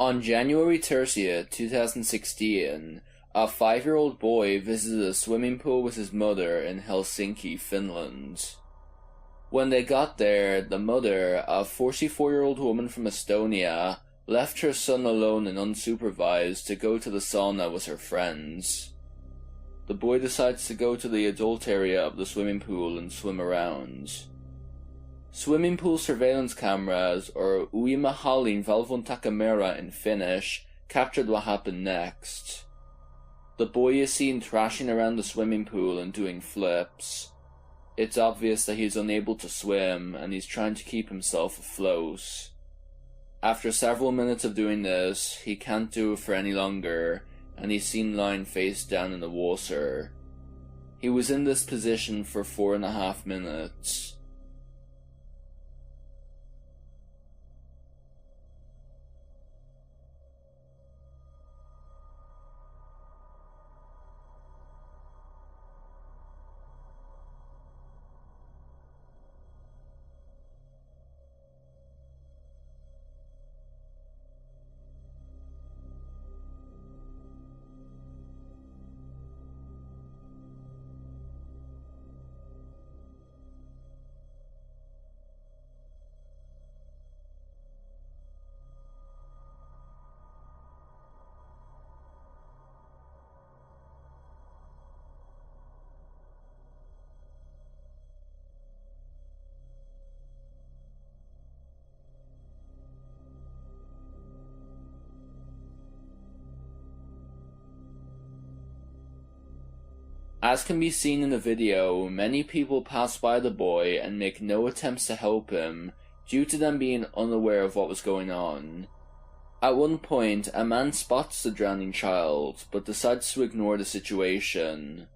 On January 30th, 2016, a 5-year-old boy visited a swimming pool with his mother in Helsinki, Finland. When they got there, the mother, a 44-year-old woman from Estonia, left her son alone and unsupervised to go to the sauna with her friends. The boy decides to go to the adult area of the swimming pool and swim around. Swimming pool surveillance cameras, or uimahalin valvontakamera in Finnish, captured what happened next. The boy is seen thrashing around the swimming pool and doing flips. It's obvious that he's unable to swim, and he's trying to keep himself afloat. After several minutes of doing this, he can't do it for any longer, and he's seen lying face down in the water. He was in this position for 4.5 minutes. As can be seen in the video, many people pass by the boy and make no attempts to help him due to them being unaware of what was going on. At one point, a man spots the drowning child, but decides to ignore the situation.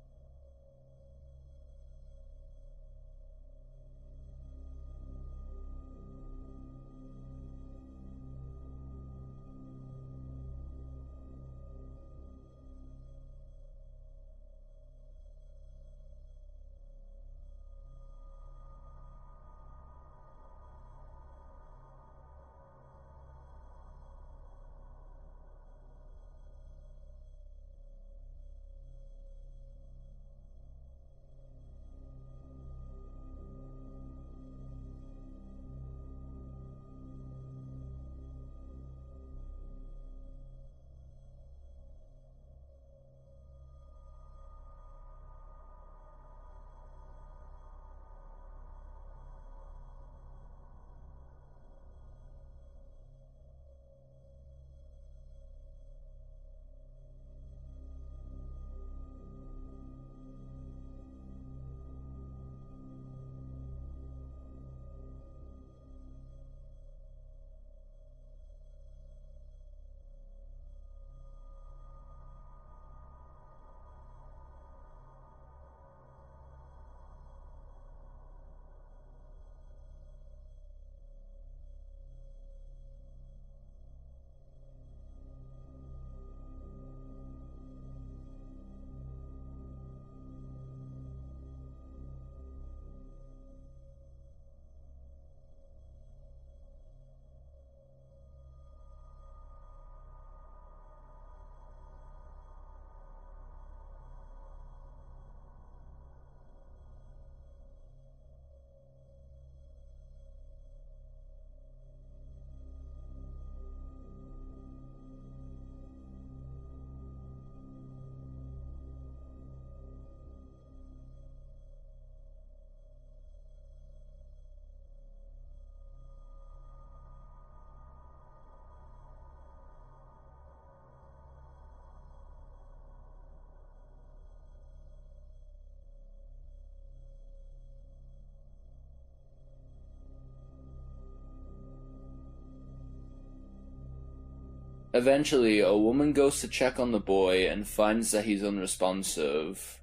Eventually, a woman goes to check on the boy and finds that he's unresponsive.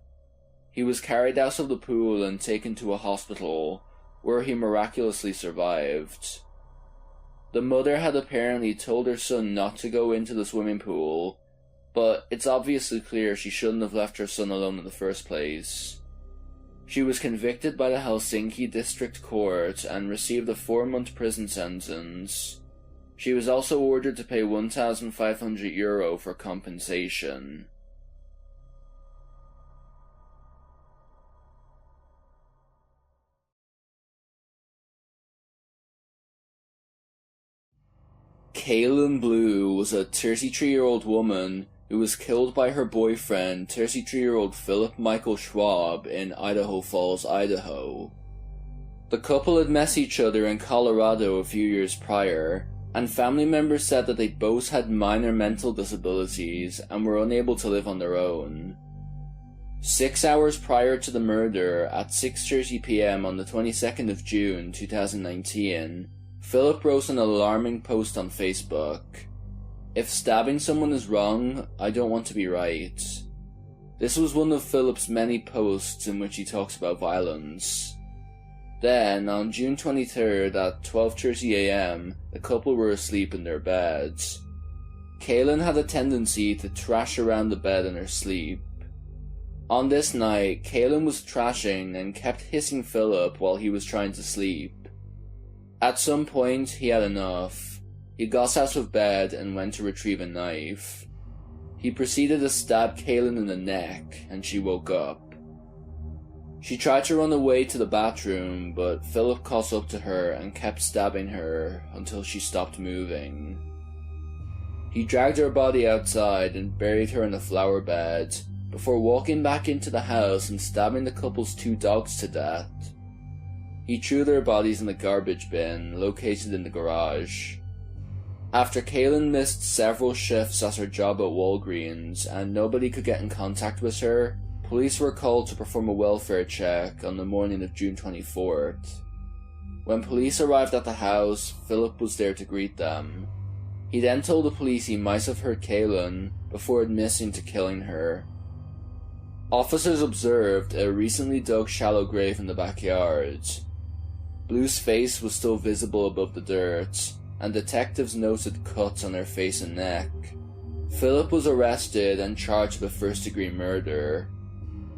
He was carried out of the pool and taken to a hospital, where he miraculously survived. The mother had apparently told her son not to go into the swimming pool, but it's obviously clear she shouldn't have left her son alone in the first place. She was convicted by the Helsinki District Court and received a 4-month prison sentence. She was also ordered to pay €1,500 for compensation. Kaylynn Blue was a 33-year-old woman who was killed by her boyfriend, 33-year-old Philip Michael Schwab, in Idaho Falls, Idaho. The couple had met each other in Colorado a few years prior, and family members said that they both had minor mental disabilities and were unable to live on their own. 6 hours prior to the murder, at 6:30 p.m. on the 22nd of June 2019, Philip wrote an alarming post on Facebook. "If stabbing someone is wrong, I don't want to be right." This was one of Philip's many posts in which he talks about violence. Then, on June 23rd at 12:30 a.m., the couple were asleep in their beds. Kaylynn had a tendency to thrash around the bed in her sleep. On this night, Kaylynn was thrashing and kept hissing Philip while he was trying to sleep. At some point, he had enough. He got out of bed and went to retrieve a knife. He proceeded to stab Kaylynn in the neck, and she woke up. She tried to run away to the bathroom, but Philip caught up to her and kept stabbing her until she stopped moving. He dragged her body outside and buried her in a flower bed, before walking back into the house and stabbing the couple's 2 dogs to death. He threw their bodies in the garbage bin located in the garage. After Kaylynn missed several shifts at her job at Walgreens and nobody could get in contact with her, police were called to perform a welfare check on the morning of June 24th. When police arrived at the house, Philip was there to greet them. He then told the police he might have hurt Kaylynn before admitting to killing her. Officers observed a recently dug shallow grave in the backyard. Blue's face was still visible above the dirt, and detectives noted cuts on her face and neck. Philip was arrested and charged with first-degree murder.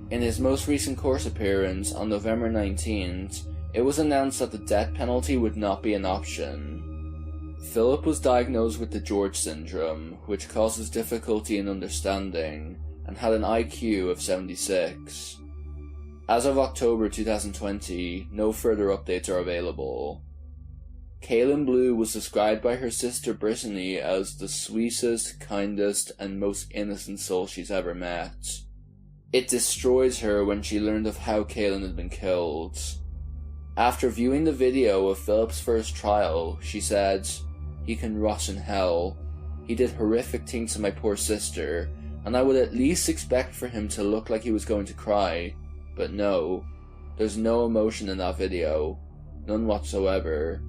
In his most recent court appearance on November 19th, it was announced that the death penalty would not be an option. Philip was diagnosed with the George syndrome, which causes difficulty in understanding, and had an IQ of 76. As of October 2020, no further updates are available. Kaylynn Blue was described by her sister Brittany as the sweetest, kindest, and most innocent soul she's ever met. It destroyed her when she learned of how Kaylynn had been killed. After viewing the video of Philip's first trial, she said, "He can rot in hell. He did horrific things to my poor sister, and I would at least expect for him to look like he was going to cry. But no, there's no emotion in that video. None whatsoever.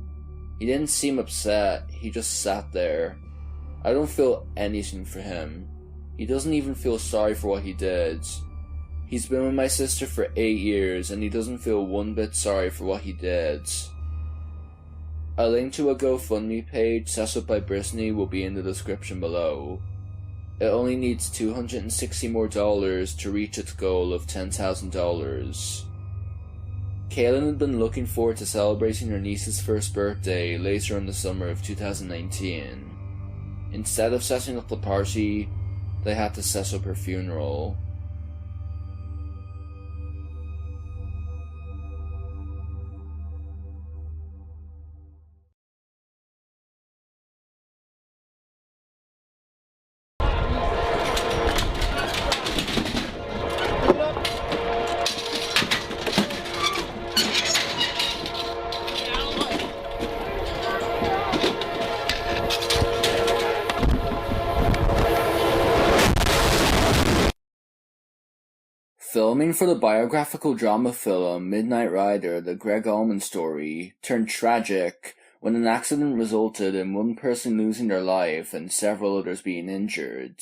He didn't seem upset, he just sat there. I don't feel anything for him. He doesn't even feel sorry for what he did. He's been with my sister for 8 years and he doesn't feel one bit sorry for what he did." A link to a GoFundMe page set up by Brittany will be in the description below. It only needs $260 more to reach its goal of $10,000. Kaylynn had been looking forward to celebrating her niece's first birthday later in the summer of 2019. Instead of setting up the party, they had to set up her funeral. Filming for the biographical drama film Midnight Rider, the Greg Allman story, turned tragic when an accident resulted in one person losing their life and several others being injured.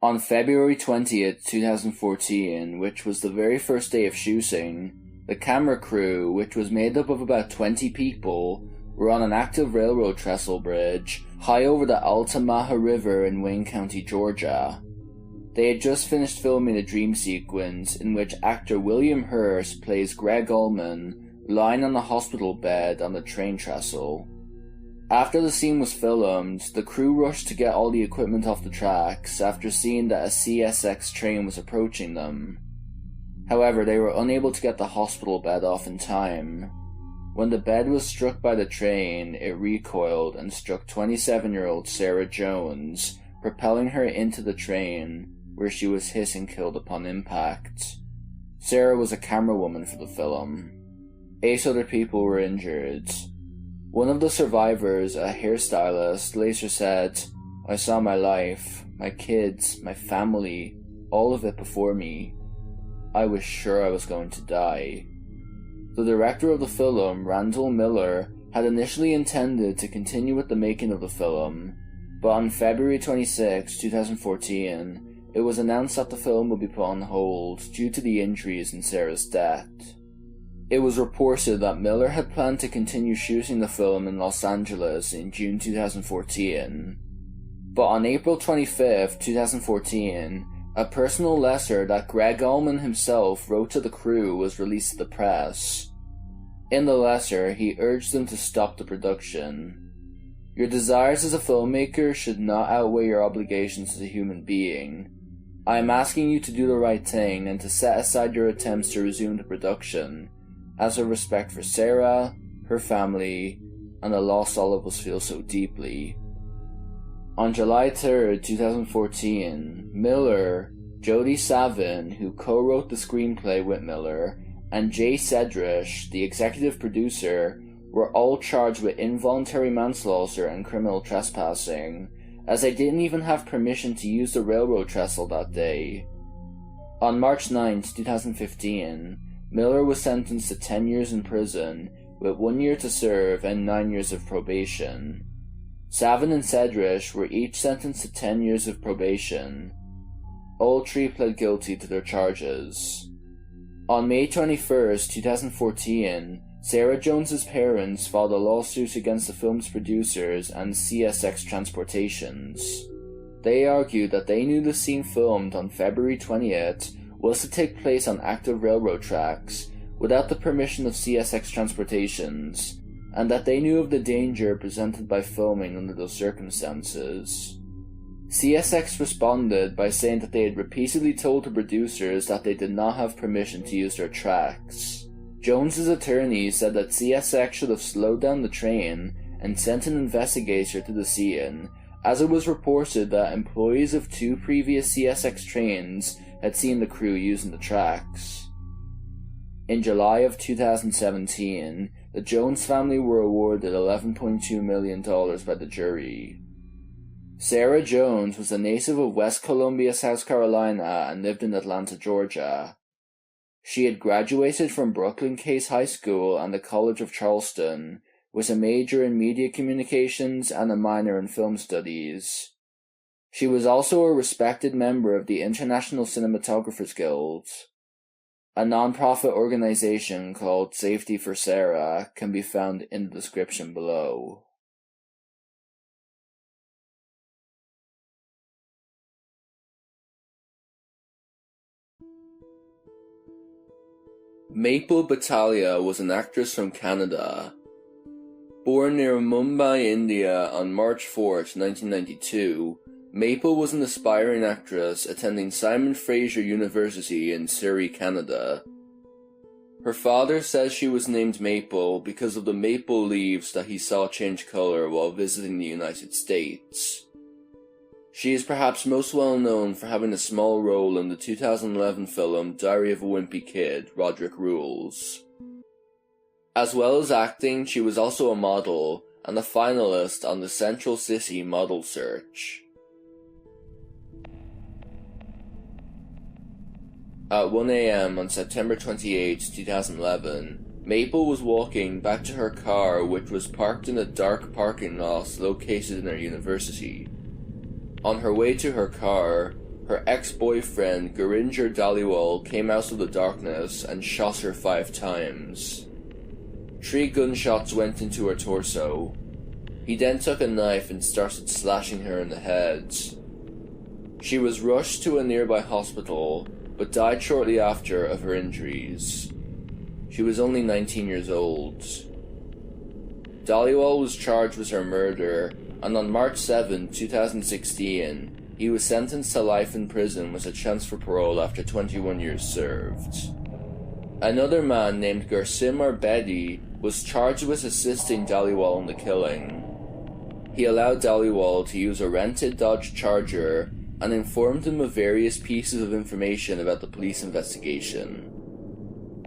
On February 20th, 2014, which was the very first day of shooting, the camera crew, which was made up of about 20 people, were on an active railroad trestle bridge high over the Altamaha River in Wayne County, Georgia. They had just finished filming a dream sequence in which actor William Hurt plays Greg Allman lying on a hospital bed on the train trestle. After the scene was filmed, the crew rushed to get all the equipment off the tracks after seeing that a CSX train was approaching them. However, they were unable to get the hospital bed off in time. When the bed was struck by the train, it recoiled and struck 27-year-old Sarah Jones, propelling her into the train, where she was hit and killed upon impact. Sarah was a camerawoman for the film. 8 other people were injured. One of the survivors, a hairstylist, later said, "I saw my life, my kids, my family, all of it before me. I was sure I was going to die." The director of the film, Randall Miller, had initially intended to continue with the making of the film, but on February 26, 2014, it was announced that the film would be put on hold due to the injuries in Sarah's death. It was reported that Miller had planned to continue shooting the film in Los Angeles in June 2014, but on April 25, 2014, a personal letter that Greg Allman himself wrote to the crew was released to the press. In the letter, he urged them to stop the production. "Your desires as a filmmaker should not outweigh your obligations as a human being. I am asking you to do the right thing and to set aside your attempts to resume the production, as a respect for Sarah, her family, and the loss all of us feel so deeply." On July 3, 2014, Miller, Jody Savin, who co-wrote the screenplay with Miller, and Jay Sedrish, the executive producer, were all charged with involuntary manslaughter and criminal trespassing, as they didn't even have permission to use the railroad trestle that day. On March 9, 2015, Miller was sentenced to 10 years in prison, with 1 year to serve and 9 years of probation. Savin and Sedrish were each sentenced to 10 years of probation. All 3 pled guilty to their charges. On May 21, 2014, Sarah Jones's parents filed a lawsuit against the film's producers and CSX Transportations. They argued that they knew the scene filmed on February 20th was to take place on active railroad tracks without the permission of CSX Transportations, and that they knew of the danger presented by filming under those circumstances. CSX responded by saying that they had repeatedly told the producers that they did not have permission to use their tracks. Jones's attorney said that CSX should have slowed down the train and sent an investigator to the scene, as it was reported that employees of 2 previous CSX trains had seen the crew using the tracks. In July of 2017, the Jones family were awarded $11.2 million by the jury. Sarah Jones was a native of West Columbia, South Carolina, and lived in Atlanta, Georgia. She had graduated from Brooklyn Case High School and the College of Charleston, with a major in media communications and a minor in film studies. She was also a respected member of the International Cinematographers Guild. A non-profit organization called Safety for Sarah can be found in the description below. Maple Batalia was an actress from Canada. Born near Mumbai, India on March 4, 1992, Maple was an aspiring actress attending Simon Fraser University in Surrey, Canada. Her father says she was named Maple because of the maple leaves that he saw change color while visiting the United States. She is perhaps most well known for having a small role in the 2011 film Diary of a Wimpy Kid, Roderick Rules. As well as acting, she was also a model and a finalist on the Central City Model Search. At 1 a.m. on September 28, 2011, Maple was walking back to her car, which was parked in a dark parking lot located in her university. On her way to her car, her ex-boyfriend Gurinder Dhaliwal came out of the darkness and shot her 5 times. 3 gunshots went into her torso. He then took a knife and started slashing her in the head. She was rushed to a nearby hospital, but died shortly after of her injuries. She was only 19 years old. Dhaliwal was charged with her murder, and on March 7, 2016, he was sentenced to life in prison with a chance for parole after 21 years served. Another man named Gursimar Bedi was charged with assisting Dhaliwal in the killing. He allowed Dhaliwal to use a rented Dodge Charger and informed him of various pieces of information about the police investigation.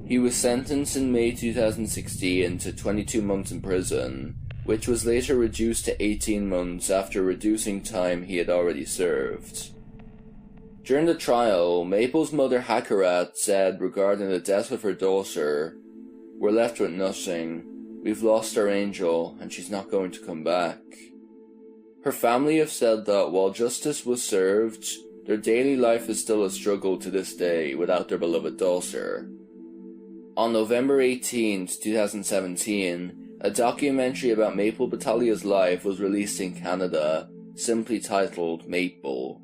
He was sentenced in May 2016 to 22 months in prison, which was later reduced to 18 months after reducing time he had already served. During the trial, Maple's mother Hakarat said regarding the death of her daughter, "We're left with nothing. We've lost our angel, and she's not going to come back." Her family have said that while justice was served, their daily life is still a struggle to this day without their beloved daughter. On November 18, 2017, a documentary about Maple Batalia's life was released in Canada, simply titled Maple.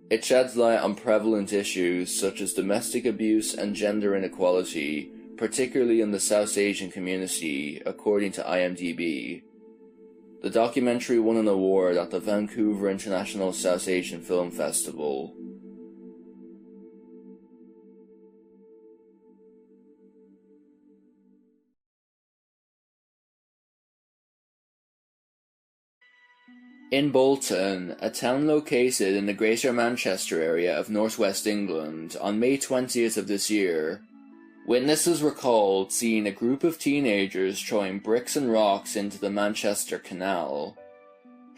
It sheds light on prevalent issues such as domestic abuse and gender inequality, particularly in the South Asian community, according to IMDb. The documentary won an award at the Vancouver International South Asian Film Festival. In Bolton, a town located in the Greater Manchester area of northwest England, on May 20th of this year, witnesses recalled seeing a group of teenagers throwing bricks and rocks into the Manchester Canal.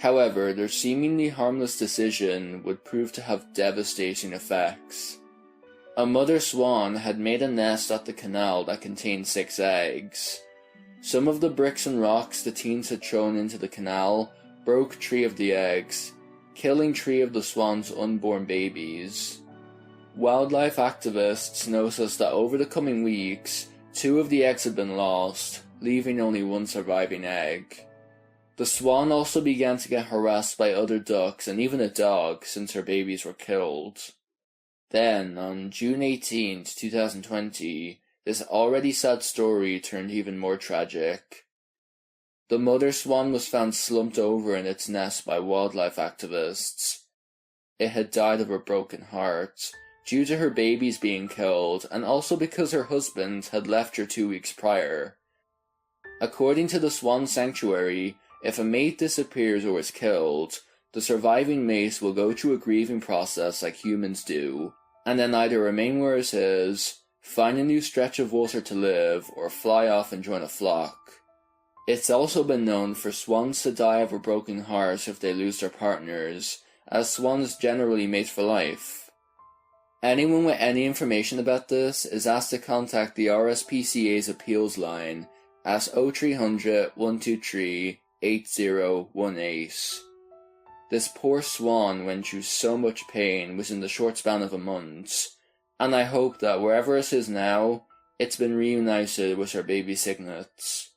However, their seemingly harmless decision would prove to have devastating effects. A mother swan had made a nest at the canal that contained 6 eggs. Some of the bricks and rocks the teens had thrown into the canal broke 3 of the eggs, killing 3 of the swan's unborn babies. Wildlife activists noticed that over the coming weeks, 2 of the eggs had been lost, leaving only 1 surviving egg. The swan also began to get harassed by other ducks and even a dog since her babies were killed. Then, on June 18, 2020, this already sad story turned even more tragic. The mother swan was found slumped over in its nest by wildlife activists. It had died of a broken heart, due to her babies being killed, and also because her husband had left her 2 weeks prior. According to the Swan Sanctuary, if a mate disappears or is killed, the surviving mate will go through a grieving process like humans do, and then either remain where it is, find a new stretch of water to live, or fly off and join a flock. It's also been known for swans to die of a broken heart if they lose their partners, as swans generally mate for life. Anyone with any information about this is asked to contact the RSPCA's appeals line at 0300 123 8018. This poor swan went through so much pain within the short span of a month, and I hope that wherever it is now, it's been reunited with her baby cygnets.